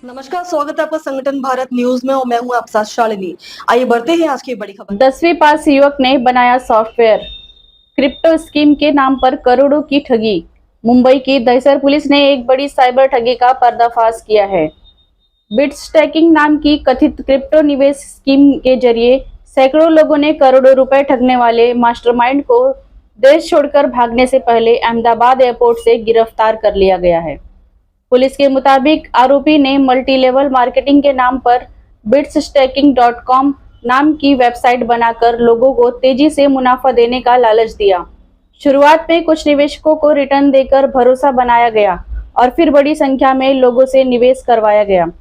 नमस्कार, स्वागत है आपका संगठन भारत न्यूज में और मैं हूं आपके साथ शालिनी। आइए बढ़ते हैं आज की बड़ी खबर। 10वीं पास युवक ने बनाया सॉफ्टवेयर, क्रिप्टो स्कीम के नाम पर करोड़ों की ठगी। मुंबई की दहिसर पुलिस ने एक बड़ी साइबर ठगी का पर्दाफाश किया है। बिटस्टैकिंग नाम की कथित क्रिप्टो निवेश स्कीम के जरिए सैकड़ों लोगों ने करोड़ों रुपए ठगने वाले मास्टरमाइंड को देश छोड़कर भागने से पहले अहमदाबाद एयरपोर्ट से गिरफ्तार कर लिया गया है। पुलिस के मुताबिक आरोपी ने मल्टी लेवल मार्केटिंग के नाम पर बिट्सस्टैकिंग.com नाम की वेबसाइट बनाकर लोगों को तेजी से मुनाफा देने का लालच दिया। शुरुआत में कुछ निवेशकों को रिटर्न देकर भरोसा बनाया गया और फिर बड़ी संख्या में लोगों से निवेश करवाया गया।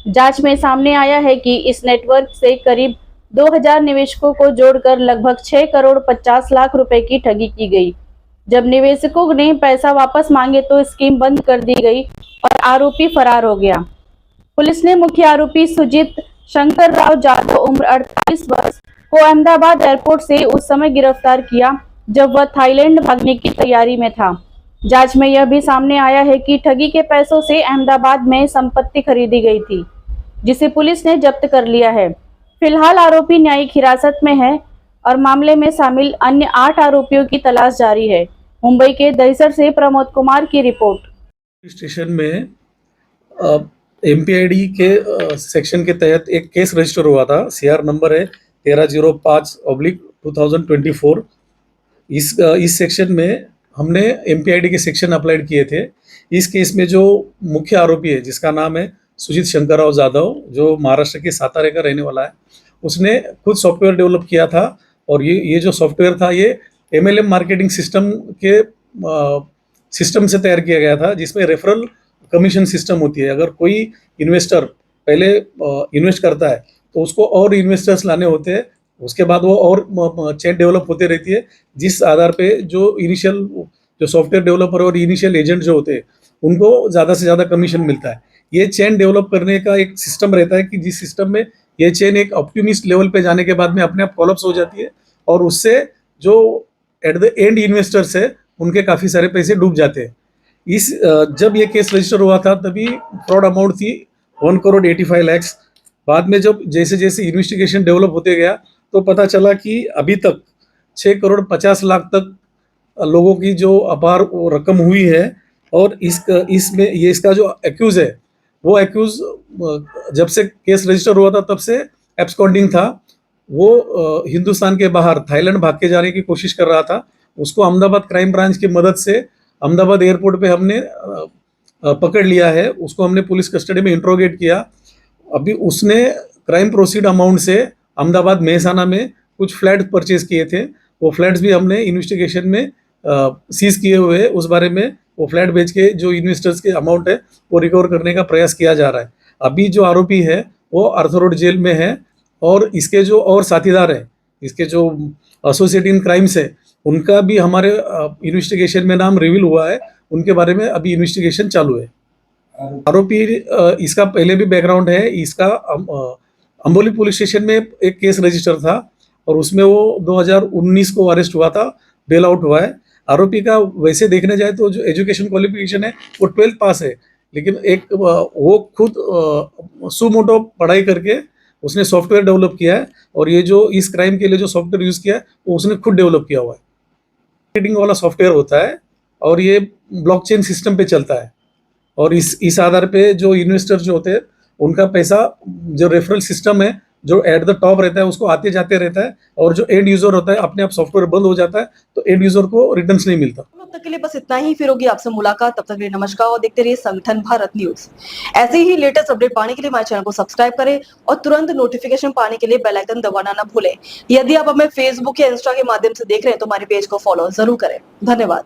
जांच में सामने आया है कि इस नेटवर्क से करीब 2000 निवेशकों को जोड़कर लगभग 6 करोड़ 50 लाख रुपए की ठगी की गई। जब निवेशकों ने पैसा वापस मांगे तो स्कीम बंद कर दी गई और आरोपी फरार हो गया। पुलिस ने मुख्य आरोपी सुजीत शंकर राव जाधव उम्र 48 वर्ष को अहमदाबाद एयरपोर्ट से उस समय गिरफ्तार किया जब वह थाईलैंड भागने की तैयारी में था। जांच में यह भी सामने आया है कि ठगी के पैसों से अहमदाबाद में संपत्ति खरीदी गई थी, जिसे पुलिस ने जब्त कर लिया है। फिलहाल आरोपी न्यायिक हिरासत में है और मामले में शामिल अन्य 8 आरोपियों की तलाश जारी है। मुंबई के दहिसर से प्रमोद कुमार की रिपोर्ट। स्टेशन में एमपीआईडी के सेक्शन के तहत एक केस रजिस्टर हुआ था। सीआर नंबर है 1305/2024। इस सेक्शन में हमने एमपीआईडी के सेक्शन अप्लाइड किए थे। इस केस में जो मुख्य आरोपी है, जिसका नाम है सुजीत शंकर राव जाधव, जो महाराष्ट्र के सातारे का रहने वाला है, उसने खुद सॉफ्टवेयर डेवलप किया था। और ये जो सॉफ्टवेयर था, ये एमएलएम मार्केटिंग सिस्टम से तैयार किया गया था, जिसमें रेफरल कमीशन सिस्टम होती है। अगर कोई इन्वेस्टर पहले इन्वेस्ट करता है तो उसको और इन्वेस्टर्स लाने होते हैं, उसके बाद वो और चेन डेवलप होती रहती है, जिस आधार पे जो सॉफ्टवेयर डेवलपर और इनिशियल एजेंट जो होते हैं उनको ज़्यादा से ज़्यादा कमीशन मिलता है। ये चेन डेवलप करने का एक सिस्टम रहता है कि जिस सिस्टम में ये चेन एक ऑप्टिमिस्ट लेवल पे जाने के बाद में अपने आप कोलैप्स हो जाती है और उससे जो एट द एंड इन्वेस्टर्स है उनके काफ़ी सारे पैसे डूब जाते हैं। जब ये केस रजिस्टर हुआ था तभी फ्रॉड अमाउंट थी 1 करोड़ 85 लाख। बाद में जब जैसे जैसे इन्वेस्टिगेशन डेवलप होते गया तो पता चला कि अभी तक 6 करोड़ 50 लाख तक लोगों की जो अपार रकम हुई है। और इसका जो एक्यूज है, वो एक्यूज जब से केस रजिस्टर हुआ था तब से एब्सकॉन्डिंग था। वो हिंदुस्तान के बाहर थाईलैंड भाग के जाने की कोशिश कर रहा था। उसको अहमदाबाद क्राइम ब्रांच की मदद से अहमदाबाद एयरपोर्ट पे हमने पकड़ लिया है। उसको हमने पुलिस कस्टडी में इंट्रोगेट किया। अभी उसने क्राइम प्रोसीड अमाउंट से अहमदाबाद मेहसाना में कुछ फ्लैट परचेज किए थे। वो फ्लैट्स भी हमने इन्वेस्टिगेशन में सीज किए हुए हैं। उस बारे में वो फ्लैट बेच के जो इन्वेस्टर्स के अमाउंट है वो रिकवर करने का प्रयास किया जा रहा है। अभी जो आरोपी है वो आर्थर रोड जेल में है और इसके जो और साथीदार हैं, इसके जो एसोसिएट इन क्राइम्स है, उनका भी हमारे इन्वेस्टिगेशन में नाम रिवील हुआ है। उनके बारे में अभी इन्वेस्टिगेशन चालू है। आरोपी इसका पहले भी बैकग्राउंड है। इसका अंबोली पुलिस स्टेशन में एक केस रजिस्टर था और उसमें वो 2019 को अरेस्ट हुआ था, बेल आउट हुआ है। आरोपी का वैसे देखने जाए तो जो एजुकेशन क्वालिफिकेशन है वो 12th पास है, लेकिन वो खुद सुमोटो पढ़ाई करके उसने सॉफ्टवेयर डेवलप किया है। और ये जो इस क्राइम के लिए जो सॉफ्टवेयर यूज़ किया है वो उसने खुद डेवलप किया हुआ है। ट्रेडिंग वाला सॉफ्टवेयर होता है और ये ब्लॉकचेन सिस्टम पे चलता है। और इस आधार पे जो इन्वेस्टर जो होते हैं उनका पैसा, जो रेफरल सिस्टम है जो एट द टॉप रहता है, उसको आते जाते रहता है। और जो एंड यूजर होता है अपने आप सॉफ्टवेयर बंद हो जाता है तो एंड यूजर को रिटर्न्स नहीं मिलता। अब तक के लिए बस इतना ही, फिर होगी आपसे मुलाकात। तब तक के लिए नमस्कार और देखते रहिए संगठन भारत न्यूज। ऐसे ही लेटेस्ट अपडेट पाने के लिए हमारे चैनल को सब्सक्राइब करें और तुरंत नोटिफिकेशन पाने के लिए बेल आइकन दबाना ना भूलें। यदि आप हमें फेसबुक या इंस्टा के माध्यम से देख रहे हैं तो हमारे पेज को फॉलो जरूर करें। धन्यवाद।